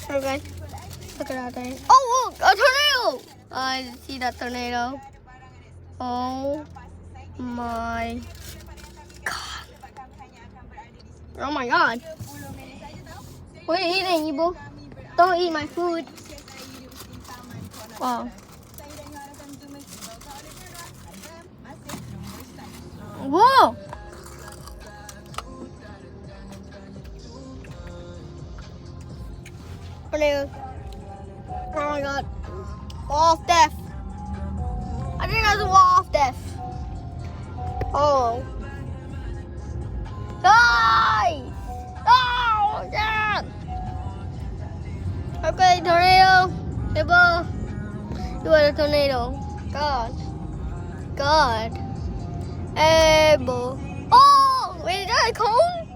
So guys, look at that thing. Oh, look, a tornado! I see that tornado. Oh my god. Oh my god. What are you eating, Ibu? Don't eat my food. Wow. Whoa! Tornado. Oh my god. Wall of death. I think that's a wall of death. Oh. Die! Oh, yeah! Okay, tornado. Ibu. You are a tornado. God. God. Able. Oh! Wait, is that a cone?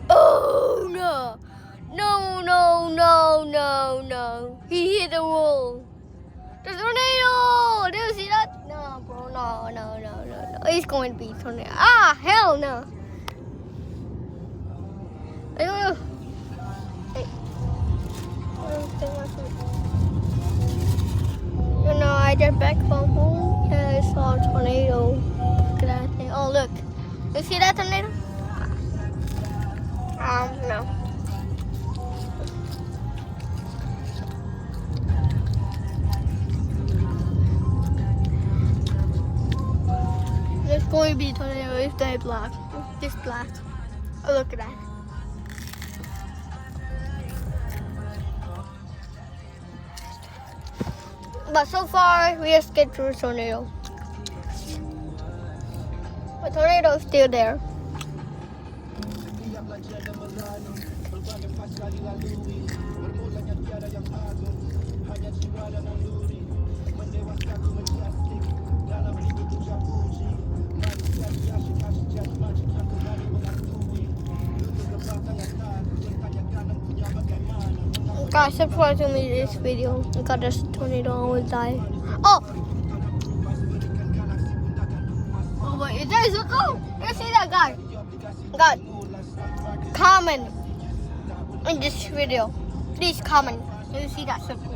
Oh, no. No, no, no, no, no. He hit the wall. The tornado! Did you see that? No, bro. No, no, no, no, no. It's going to be a tornado. Ah, hell no. Hey. You know, I just back from home and I saw a tornado. Look at that thing. Oh, look. You see that tornado? No. There's going to be a tornado if they black. This black. Oh, look at that. But so far, we escaped through a tornado. The tornado is still there. Guys, subscribe to me this video because this tornado always die. Oh! Oh wait, is there a circle? You see that guy? God, comment in this video. Please comment. Do you see that circle?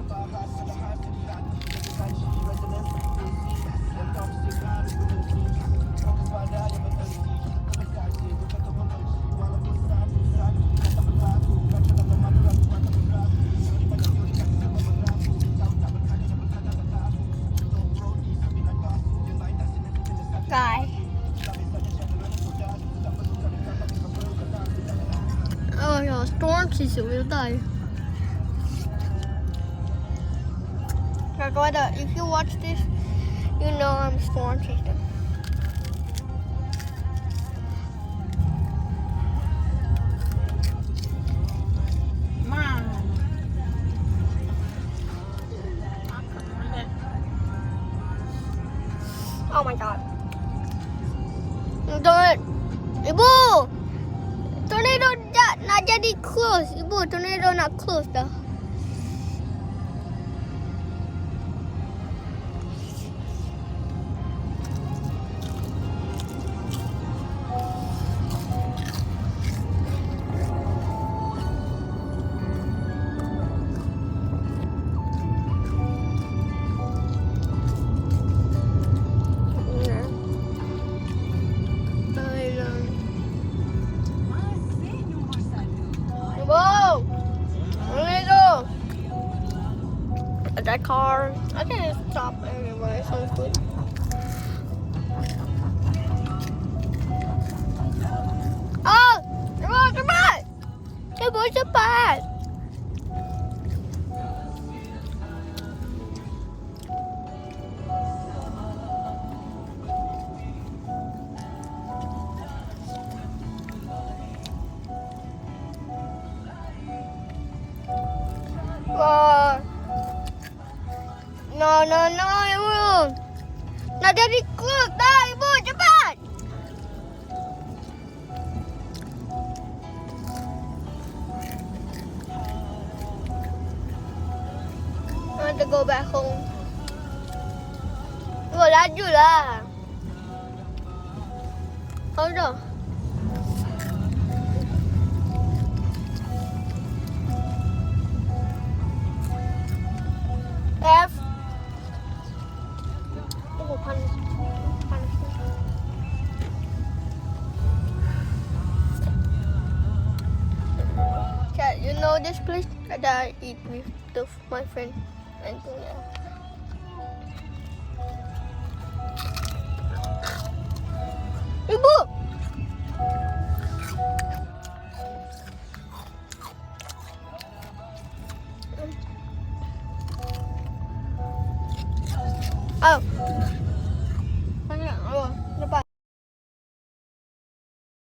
Guy. Oh yeah, storm season will die. If you watch this, you know I'm storm season. Oh my god. Ibu, tornado nak jadi close. Ibu, tornado nak close dah. That car, I think it's stop anyway. Sounds good. Oh, cepat! Cepat, cepat! Wah. No, Ibu. Nak jadi cook dah, Ibu. Cepat. I want to go back home. Ibu, laju lah. Hold on. know this place that I eat with my friend Antonia. Ibu. Oh.